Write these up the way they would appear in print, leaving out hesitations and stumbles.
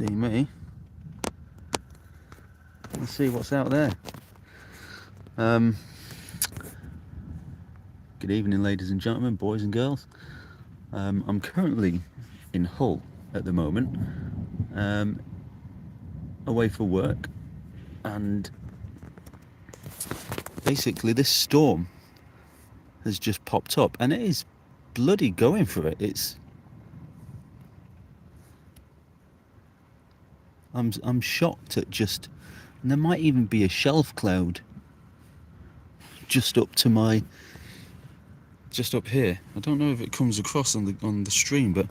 see me. Let's see what's out there. Good evening, ladies and gentlemen, boys and girls. I'm currently in Hull at the moment, away for work, and basically this storm has just popped up, and it is bloody going for it. I'm shocked at just, and there might even be a shelf cloud just up here. I don't know if it comes across on the stream, but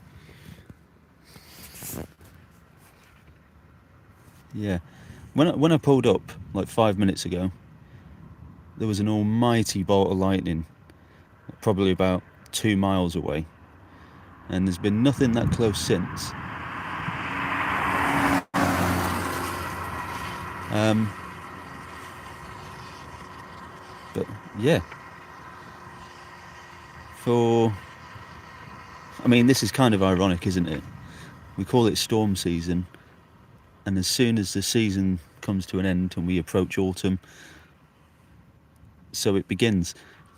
yeah, when I pulled up like 5 minutes ago, there was an almighty bolt of lightning, probably about 2 miles away, and there's been nothing that close since. But yeah, this is kind of ironic, isn't it? We call it storm season, and as soon as the season comes to an end and we approach autumn, so it begins.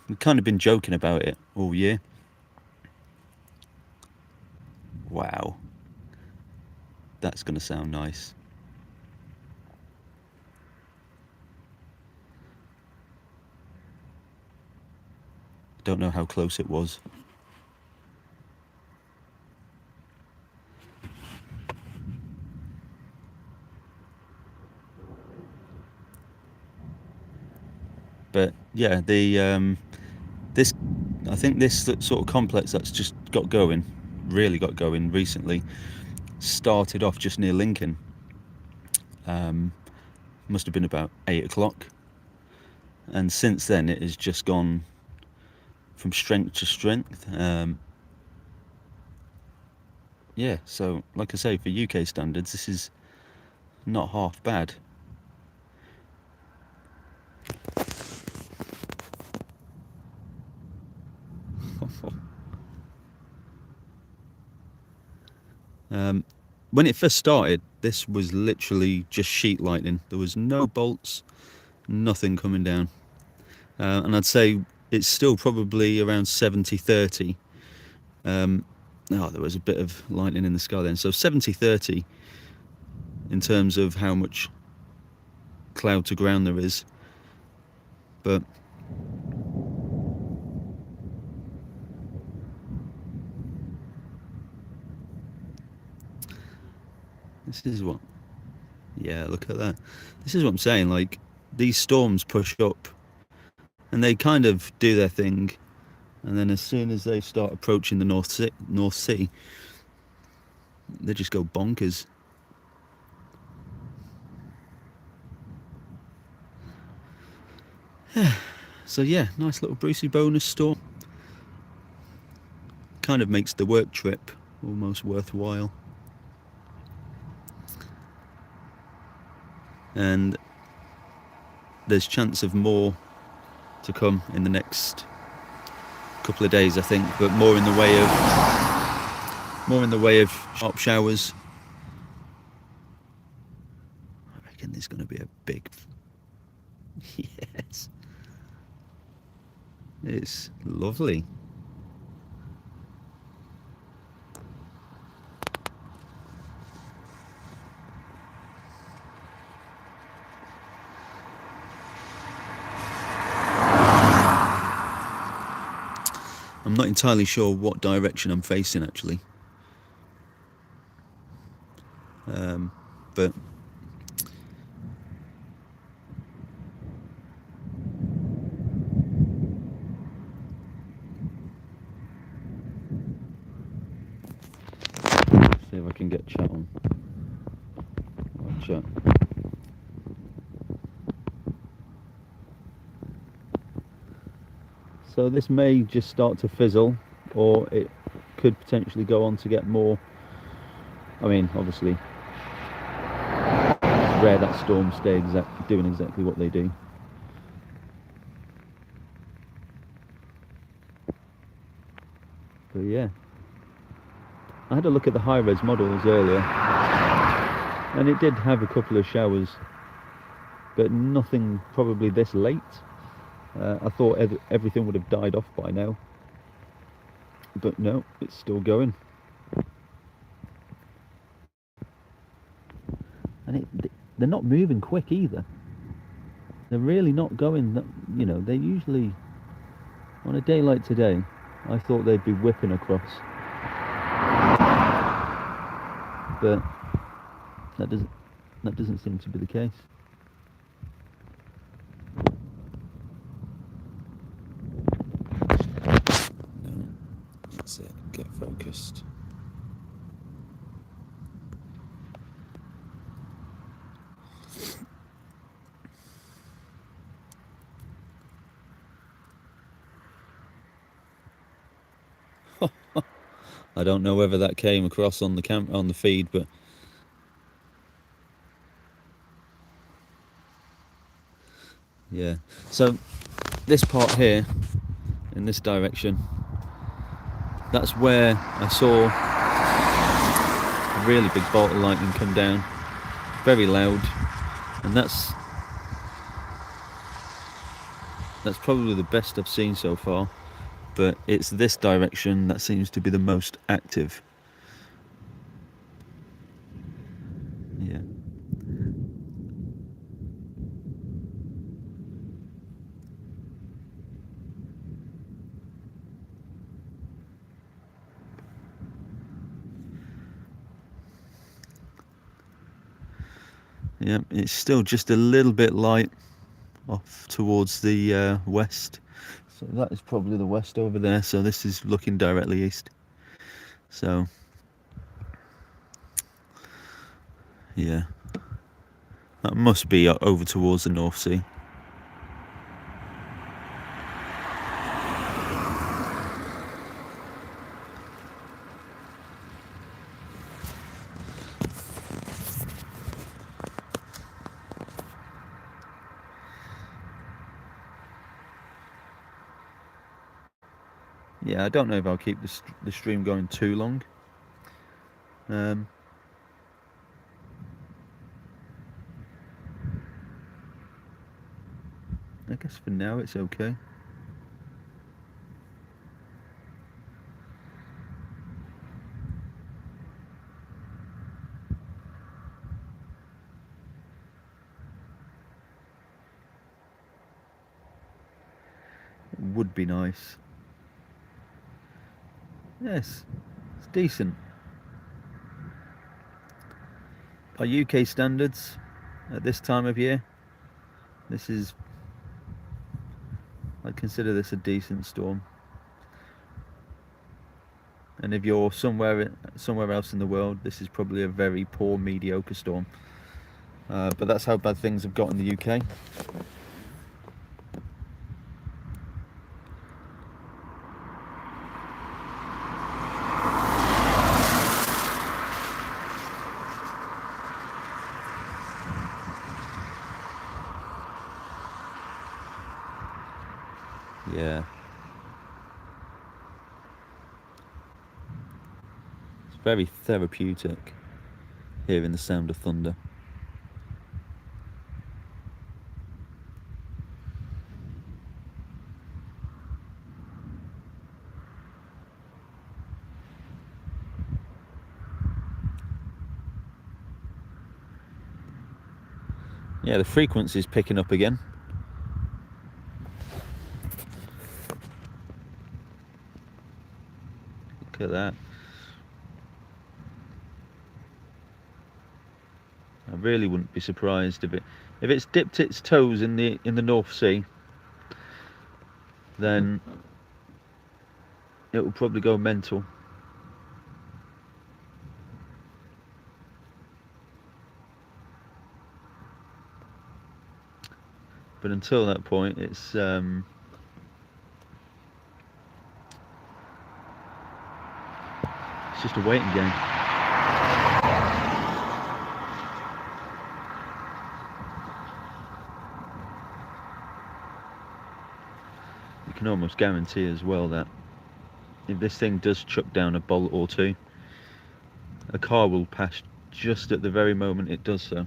We've kind of been joking about it all year. Wow, that's going to sound nice. Don't know how close it was. But yeah, I think this sort of complex that's just really got going recently, started off just near Lincoln. Must have been about 8 o'clock, and since then it has just gone from strength to strength. Yeah, so like I say, for UK standards, this is not half bad. When it first started, this was literally just sheet lightning. There was no bolts, nothing coming down. And I'd say it's still probably around 70-30. There was a bit of lightning in the sky then. So 70-30 in terms of how much cloud to ground there is. But look at that. This is what I'm saying, like, these storms push up and they kind of do their thing, and then as soon as they start approaching the North Sea, they just go bonkers. So yeah, nice little Brucey bonus storm. Kind of makes the work trip almost worthwhile. And there's chance of more to come in the next couple of days, I think, but more in the way of sharp showers. I reckon there's going to be a big yes, it's lovely. I'm not entirely sure what direction I'm facing, actually. But see if I can get chat on. Chat. So this may just start to fizzle, or it could potentially go on to get more. I mean, obviously, it's rare that storms stay doing exactly what they do. But yeah, I had a look at the high-res models earlier, And it did have a couple of showers, but nothing probably this late. I thought everything would have died off by now, but no, it's still going. And they're not moving quick either. They're really not going, you know, they usually, on a day like today, I thought they'd be whipping across. But that doesn't seem to be the case. No, that's it. Get focused. I don't know whether that came across on the feed, but yeah. So this part here, in this direction, that's where I saw a really big bolt of lightning come down, very loud, and that's probably the best I've seen so far. But it's this direction that seems to be the most active. Yeah. Yeah, it's still just a little bit light off towards the west. So that is probably the west over there. So this is looking directly east. So yeah, that must be over towards the North Sea. Yeah, I don't know if I'll keep the stream going too long. I guess for now it's okay. It would be nice. Yes, it's decent. By UK standards, at this time of year, I'd consider this a decent storm. And if you're somewhere else in the world, this is probably a very poor, mediocre storm. But that's how bad things have got in the UK. Yeah. It's very therapeutic hearing the sound of thunder. Yeah, the frequency's picking up again. Look at that. I really wouldn't be surprised if it's dipped its toes in the North Sea, then it will probably go mental. But until that point, it's just a waiting game. You can almost guarantee as well that if this thing does chuck down a bolt or two, a car will pass just at the very moment it does so.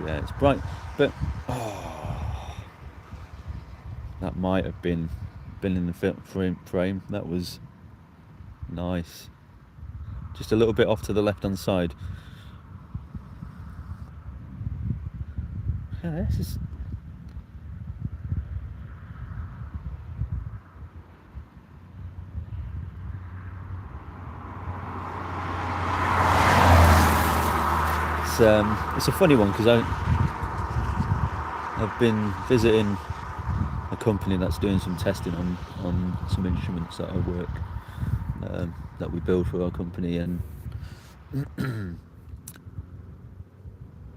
Yeah, it's bright, but that might have been in the frame. That was nice. Just a little bit off to the left hand side. Yeah, this is. It's a funny one because I've been visiting a company that's doing some testing on some instruments that I work that we build for our company, and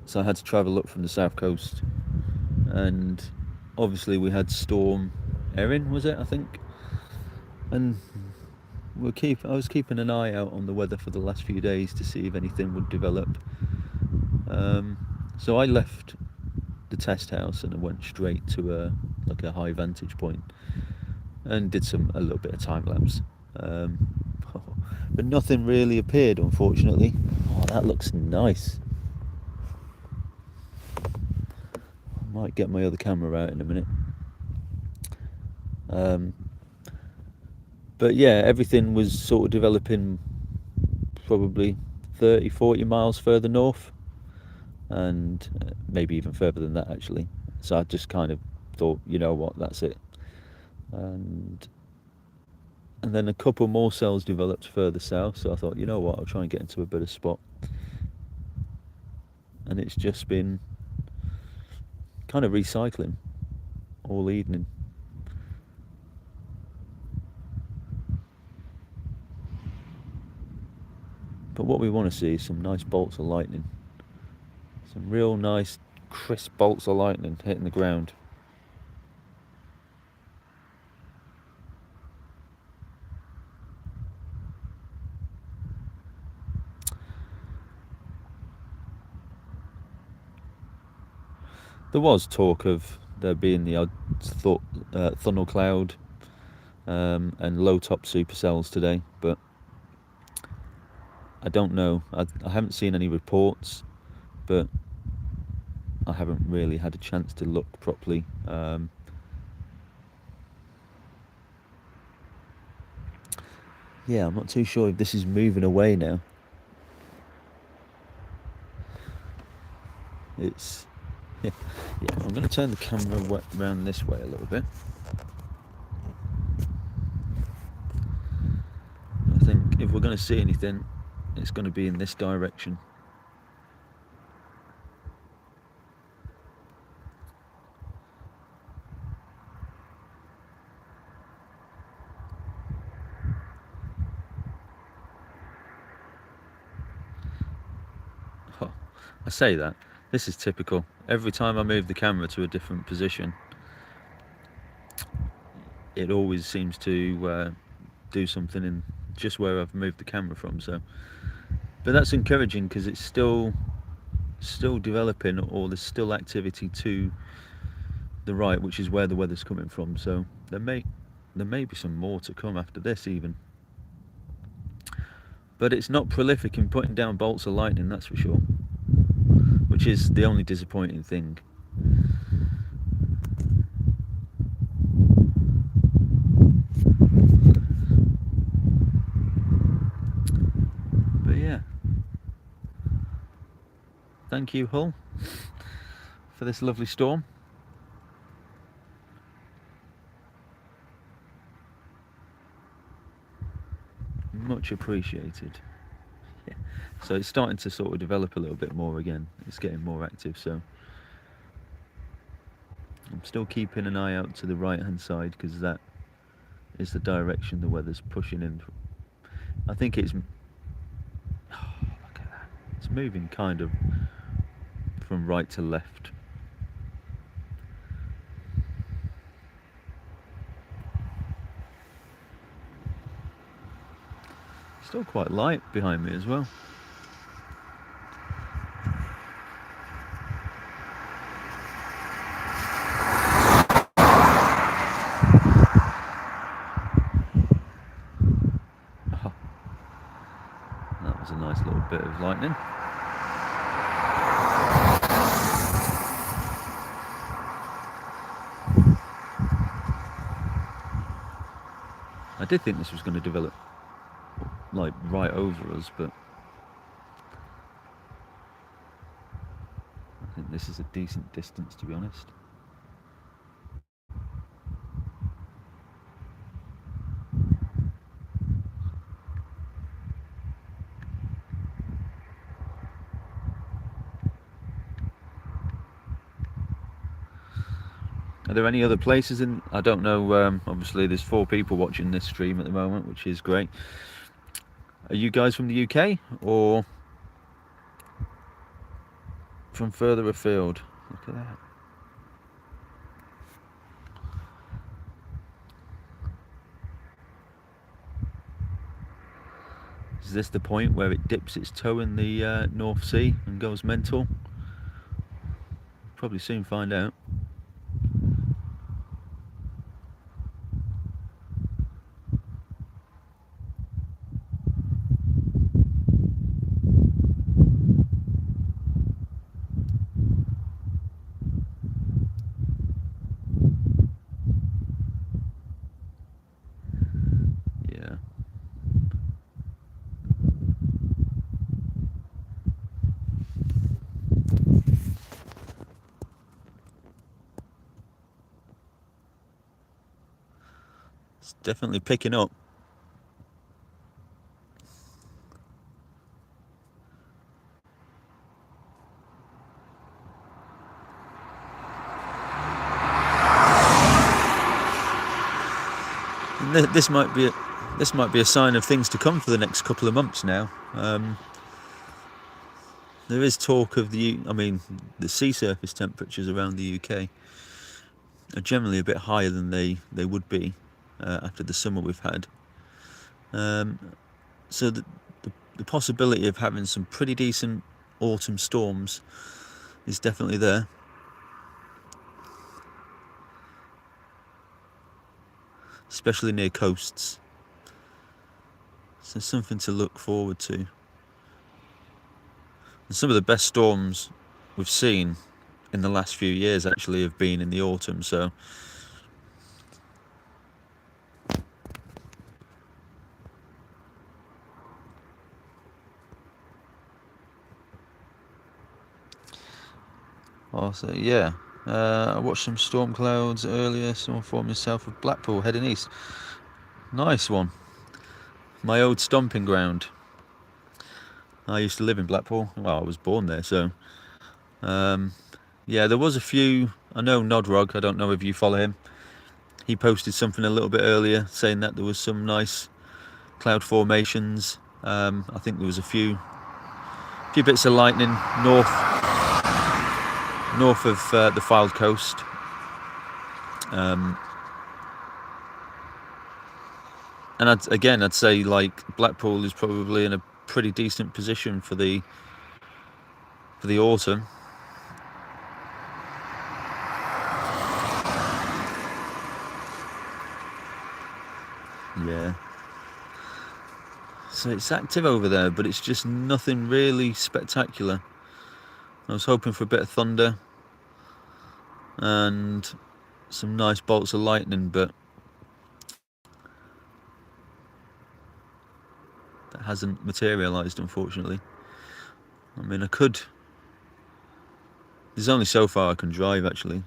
so I had to travel up from the south coast, and obviously we had Storm Erin, was it, I think, and I was keeping an eye out on the weather for the last few days to see if anything would develop. So I left the test house and I went straight to a high vantage point and did a little bit of time lapse. But nothing really appeared, unfortunately. Oh, that looks nice. I might get my other camera out in a minute. But yeah, everything was sort of developing probably 30, 40 miles further north, and maybe even further than that actually. So I just kind of thought, you know what, that's it. And then a couple more cells developed further south, so I thought, you know what, I'll try and get into a better spot. And it's just been kind of recycling all evening. But what we want to see is some nice bolts of lightning. Some real nice crisp bolts of lightning hitting the ground. There was talk of there being the odd funnel cloud and low top supercells today, but I don't know. I haven't seen any reports, but I haven't really had a chance to look properly. Yeah, I'm not too sure if this is moving away now. It's yeah. I'm going to turn the camera around this way a little bit. I think if we're going to see anything, it's going to be in this direction. Oh, I say that. This is typical. Every time I move the camera to a different position, it always seems to do something in just where I've moved the camera from. So, but that's encouraging because it's still developing, or there's still activity to the right, which is where the weather's coming from. So there may be some more to come after this even. But it's not prolific in putting down bolts of lightning, that's for sure, which is the only disappointing thing. But yeah, thank you, Hull, for this lovely storm. Much appreciated. Yeah. So it's starting to sort of develop a little bit more again. It's getting more active, so I'm still keeping an eye out to the right hand side because that is the direction the weather's pushing in. I think it's look at that. It's moving kind of from right to left. Still quite light behind me as well. Nice little bit of lightning. I did think this was going to develop like right over us, but I think this is a decent distance, to be honest. Are there any other places in? I don't know. Obviously, there's 4 people watching this stream at the moment, which is great. Are you guys from the UK or from further afield? Look at that. Is this the point where it dips its toe in the North Sea and goes mental? Probably soon find out. Yeah. It's definitely picking up. This might be a sign of things to come for the next couple of months now. There is talk of the sea surface temperatures around the UK are generally a bit higher than they would be after the summer we've had. So the possibility of having some pretty decent autumn storms is definitely there. Especially near coasts. So something to look forward to. And some of the best storms we've seen in the last few years actually have been in the autumn, so also, yeah. I watched some storm clouds earlier. Someone forming south of Blackpool heading east. Nice one. My old stomping ground. I used to live in Blackpool. Well, I was born there, so yeah, there was a few. I know Nodrog, I don't know if you follow him. He posted something a little bit earlier saying that there was some nice cloud formations. I think there was a few bits of lightning north of the Fylde coast. And I'd say like Blackpool is probably in a pretty decent position for the autumn. Yeah. So it's active over there, but it's just nothing really spectacular. I was hoping for a bit of thunder and some nice bolts of lightning, but that hasn't materialised, unfortunately. I mean, I could. There's only so far I can drive, actually.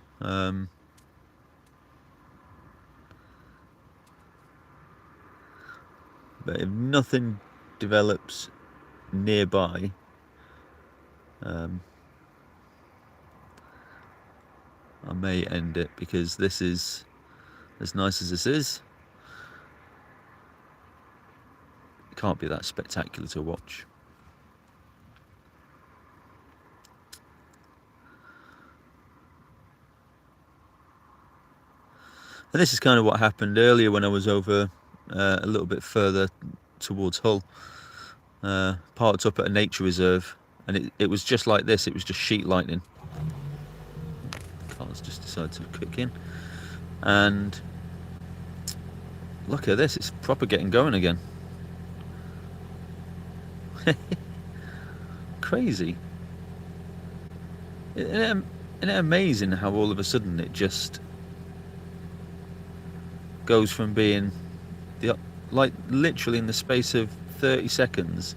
But if nothing develops nearby, I may end it, because this is, as nice as this is, it can't be that spectacular to watch. And this is kind of what happened earlier when I was over a little bit further towards Hull, parked up at a nature reserve, and it was just like this. It was just sheet lightning. Cars just decided to kick in, and look at this, it's proper getting going again. crazy. Isn't it amazing how all of a sudden it just goes from being the like literally in the space of 30 seconds,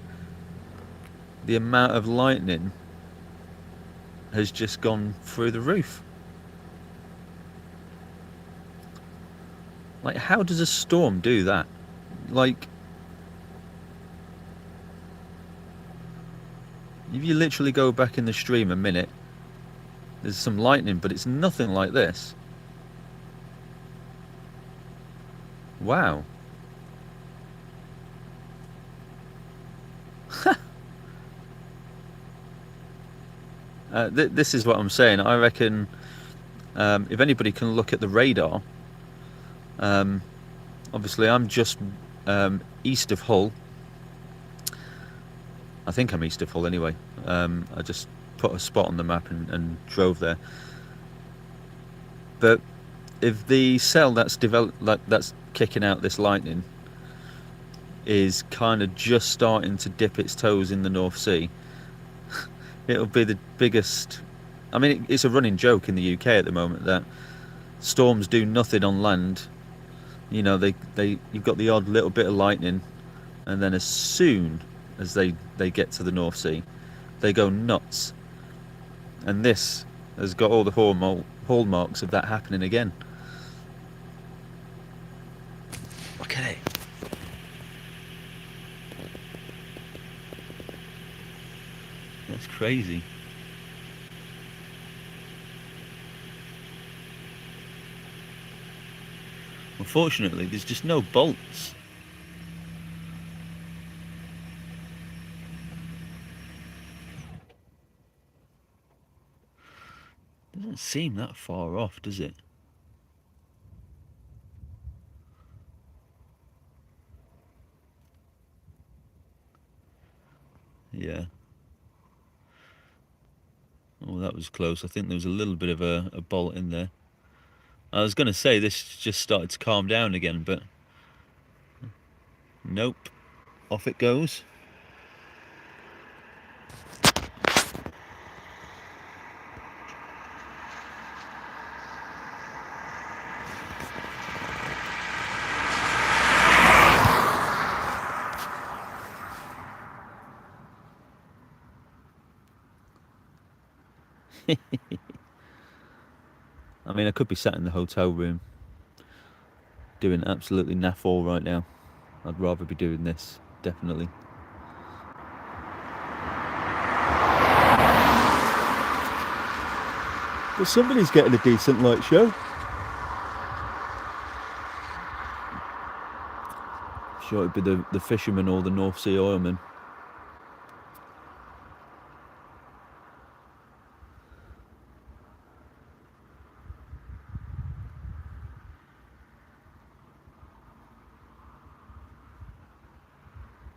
the amount of lightning has just gone through the roof. Like, how does a storm do that? Like, if you literally go back in the stream a minute, there's some lightning, but it's nothing like this. Wow. This is what I'm saying. I reckon if anybody can look at the radar, obviously I'm just east of Hull. I think I'm east of Hull anyway. I just put a spot on the map and drove there. But if the cell that's developed, like that's kicking out this lightning, is kind of just starting to dip its toes in the North Sea, it'll be the biggest. I mean, it's a running joke in the UK at the moment that storms do nothing on land. You know, you've got the odd little bit of lightning, and then as soon as they get to the North Sea, they go nuts. And this has got all the hallmarks of that happening again. Look at it. That's crazy. Unfortunately, there's just no bolts. Doesn't seem that far off, does it? Yeah. Oh, that was close. I think there was a little bit of a bolt in there. I was going to say this just started to calm down again, but nope. Off it goes. I mean, I could be sat in the hotel room doing absolutely naff all right now. I'd rather be doing this, definitely. But somebody's getting a decent light show. Sure, it'd be the fishermen or the North Sea oilmen.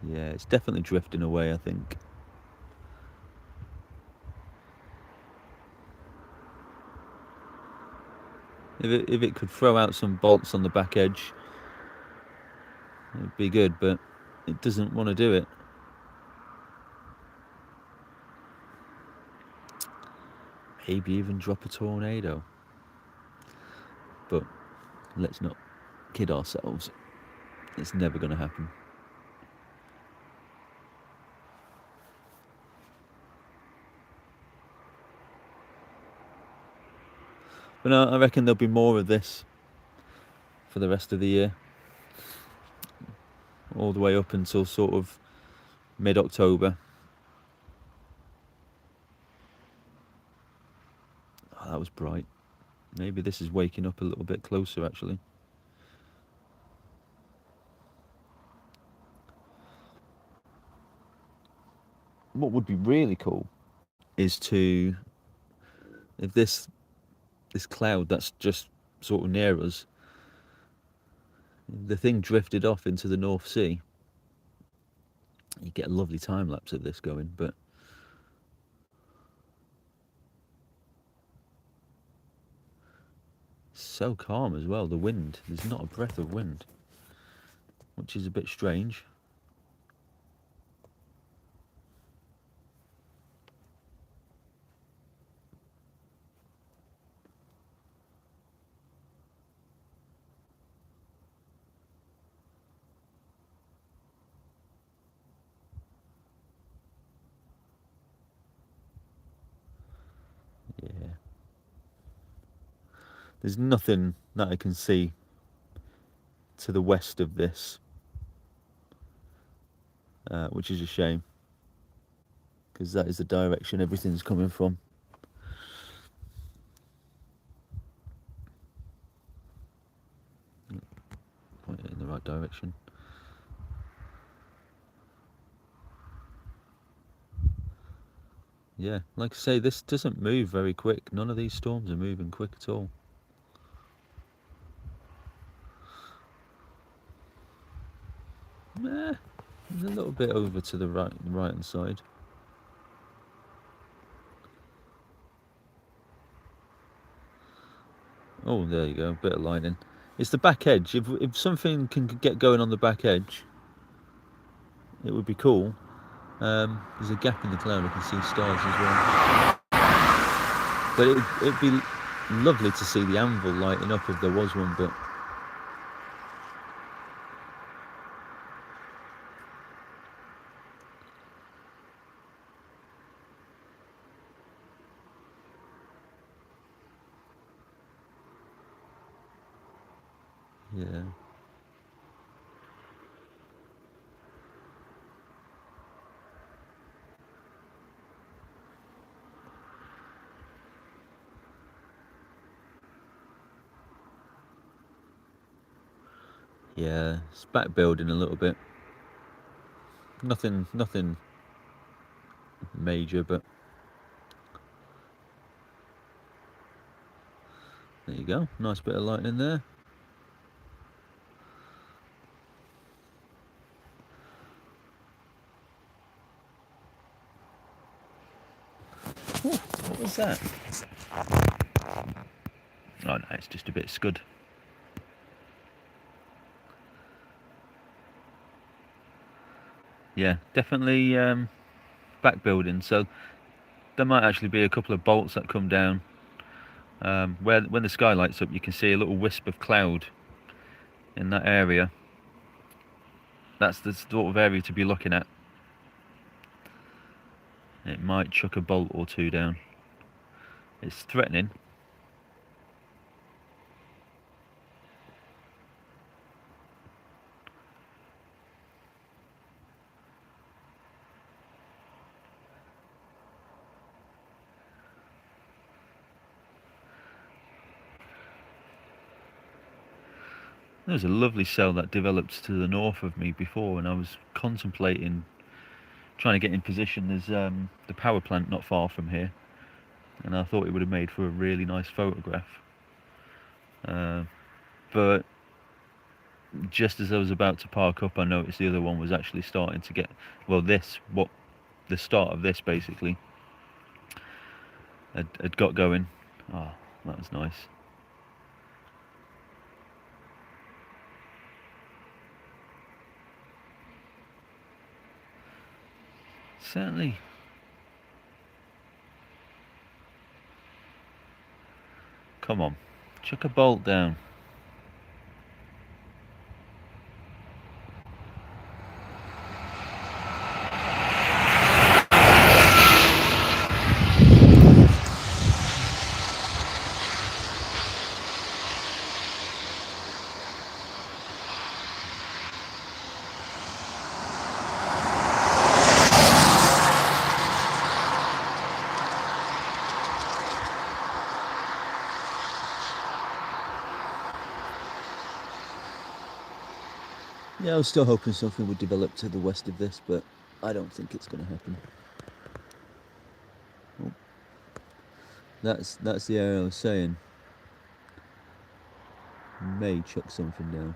Yeah, it's definitely drifting away, I think. If it could throw out some bolts on the back edge, it'd be good, but it doesn't want to do it. Maybe even drop a tornado. But let's not kid ourselves. It's never going to happen. But no, I reckon there'll be more of this for the rest of the year. All the way up until sort of mid-October. Oh, that was bright. Maybe this is waking up a little bit closer, actually. What would be really cool is to, if this cloud that's just sort of near us, the thing drifted off into the North Sea, you get a lovely time lapse of this going, but so calm as well. The wind, there's not a breath of wind, which is a bit strange. There's nothing that I can see to the west of this, which is a shame, because that is the direction everything's coming from. Point it in the right direction. Yeah, like I say, this doesn't move very quick. None of these storms are moving quick at all. There's a little bit over to the right hand side. Oh, there you go, a bit of lightning. It's the back edge. If something can get going on the back edge, it would be cool. There's a gap in the cloud, I can see stars as well. But it'd be lovely to see the anvil lighting up if there was one, but yeah. Yeah, it's back building a little bit. Nothing major, but there you go. Nice bit of lightning there. Ooh, what was that? Oh no, it's just a bit of scud. Yeah, definitely back building. So there might actually be a couple of bolts that come down. Where when the sky lights up, you can see a little wisp of cloud in that area. That's the sort of area to be looking at. It might chuck a bolt or two down. It's threatening. There was a lovely cell that developed to the north of me before, and I was contemplating trying to get in position. There's the power plant not far from here, and I thought it would have made for a really nice photograph. But just as I was about to park up, I noticed the other one was actually starting to get, well, the start of this basically had got going. Oh, that was nice. Certainly. Come on, chuck a bolt down. Yeah, I was still hoping something would develop to the west of this, but I don't think it's going to happen. Oh, that's the area I was saying. May chuck something down.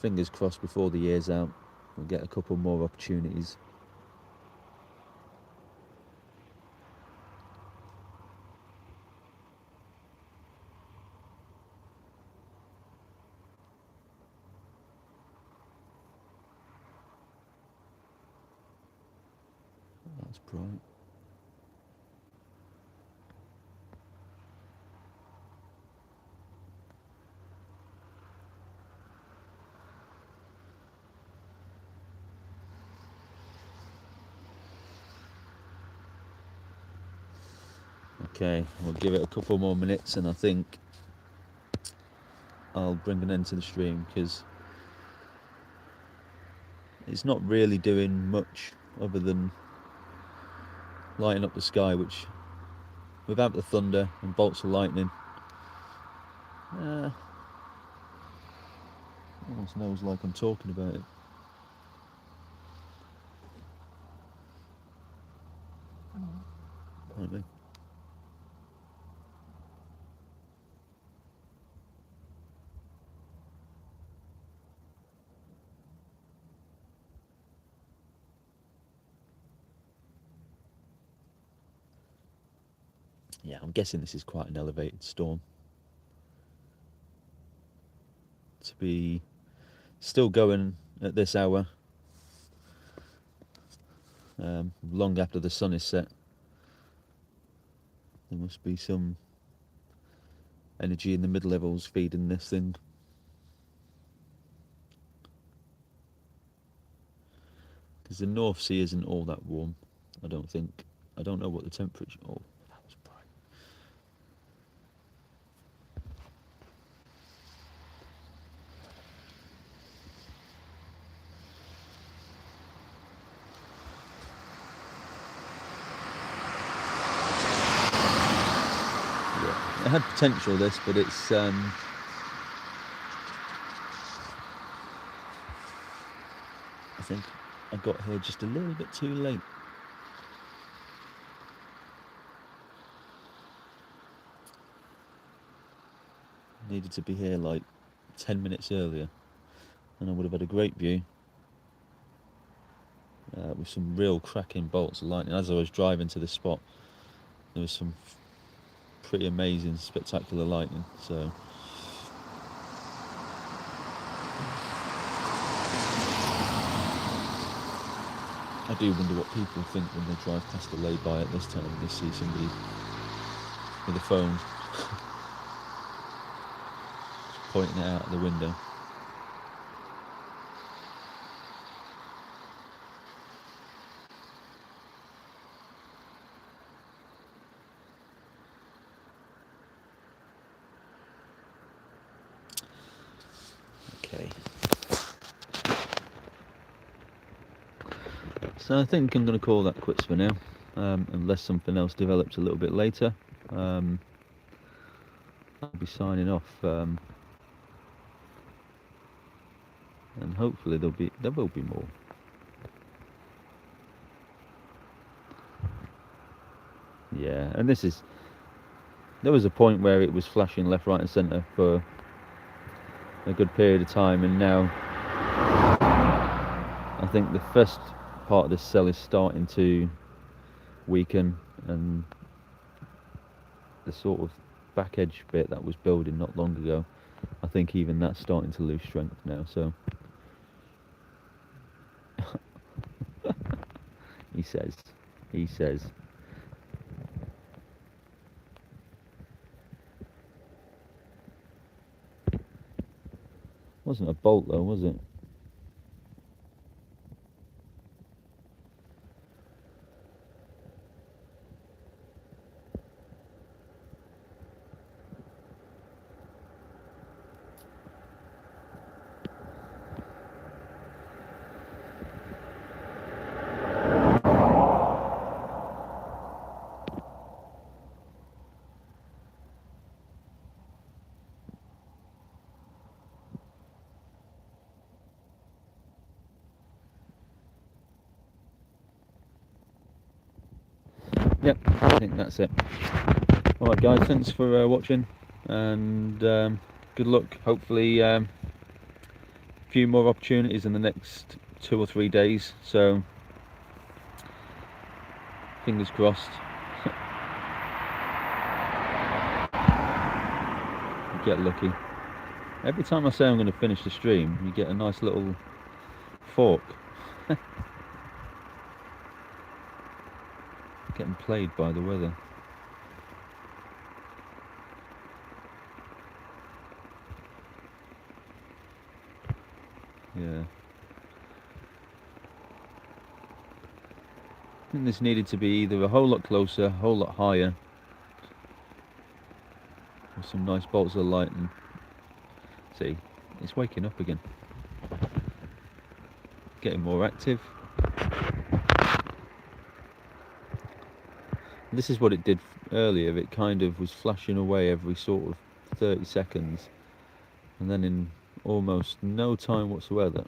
Fingers crossed before the year's out, we'll get a couple more opportunities. That's bright. Okay, we'll give it a couple more minutes and I think I'll bring an end to the stream, because it's not really doing much other than lighting up the sky, which, without the thunder and bolts of lightning, almost knows like I'm talking about it. Pardon me. Yeah, I'm guessing this is quite an elevated storm. To be still going at this hour, long after the sun is set, there must be some energy in the mid levels feeding this thing. Because the North Sea isn't all that warm, I don't think. I don't know what the temperature. Oh, that was bright. Yeah, it had potential, this, but it's I think I got here just a little bit too late. Needed to be here like 10 minutes earlier, and I would have had a great view with some real cracking bolts of lightning. As I was driving to this spot, there was some pretty amazing, spectacular lightning. So I do wonder what people think when they drive past the lay-by at this time and they see somebody with a phone pointing it out of the window. Okay. So I think I'm going to call that quits for now, unless something else develops a little bit later. I'll be signing off, and hopefully there will be more. Yeah, and there was a point where it was flashing left, right, and centre for a good period of time, and now I think the first part of this cell is starting to weaken, and the sort of back edge bit that was building not long ago, I think even that's starting to lose strength now. So he says wasn't a bolt though, was it? Yep, I think that's it. Alright guys, thanks for watching, and good luck. Hopefully a few more opportunities in the next 2 or 3 days, so fingers crossed. Get lucky. Every time I say I'm going to finish the stream, you get a nice little fork. Getting played by the weather. Yeah. I think this needed to be either a whole lot closer, a whole lot higher, with some nice bolts of lightning. See, it's waking up again, getting more active. This is what it did earlier. It kind of was flashing away every sort of 30 seconds, and then in almost no time whatsoever,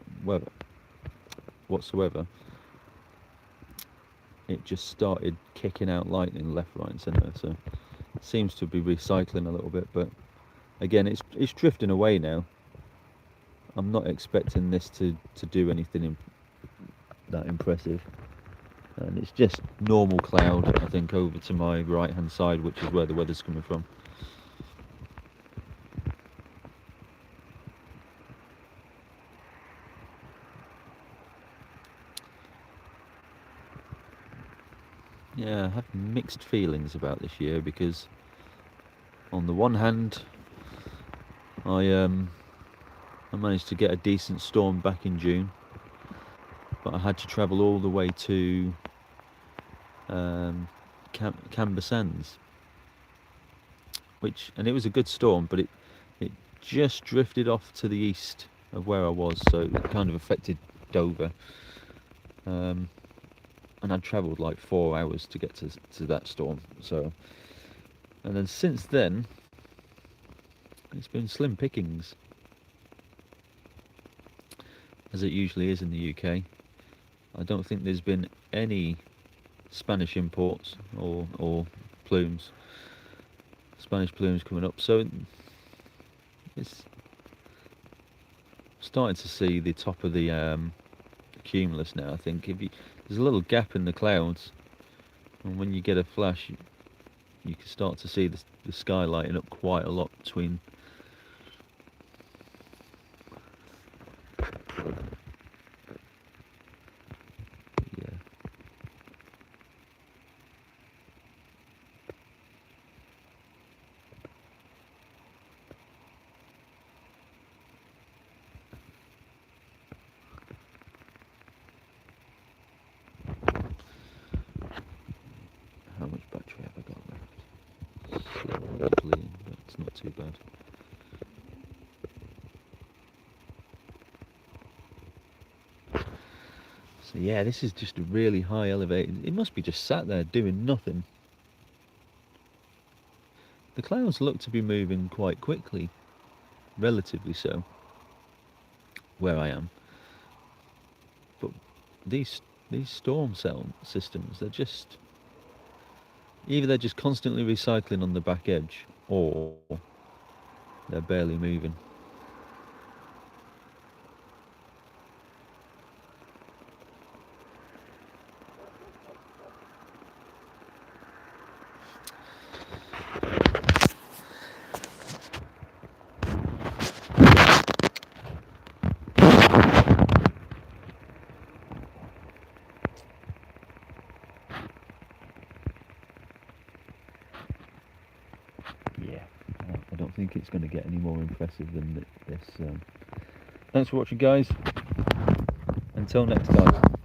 it just started kicking out lightning left, right and centre. So it seems to be recycling a little bit, but again, it's drifting away now. I'm not expecting this to do anything that impressive. And it's just normal cloud, I think, over to my right hand side, which is where the weather's coming from. Yeah, I have mixed feelings about this year, because on the one hand, I managed to get a decent storm back in June, but I had to travel all the way to Camber Sands, and it was a good storm, but it just drifted off to the east of where I was, so it kind of affected Dover. And I'd travelled like 4 hours to get to that storm. So, and then since then, it's been slim pickings, as it usually is in the UK. I don't think there's been any Spanish imports or plumes, Spanish plumes coming up. So it's starting to see the top of the cumulus now. I think there's a little gap in the clouds, and when you get a flash, you can start to see the sky lighting up quite a lot between. Yeah. How much battery have I got left? Slowly depleting, but it's not too bad. So yeah, this is just a really high elevated. It must be just sat there doing nothing. The clouds look to be moving quite quickly, relatively so, where I am. But these storm cell systems, they're just constantly recycling on the back edge, or they're barely moving. Yeah, I don't think it's going to get any more impressive than this. Thanks for watching, guys. Until next time.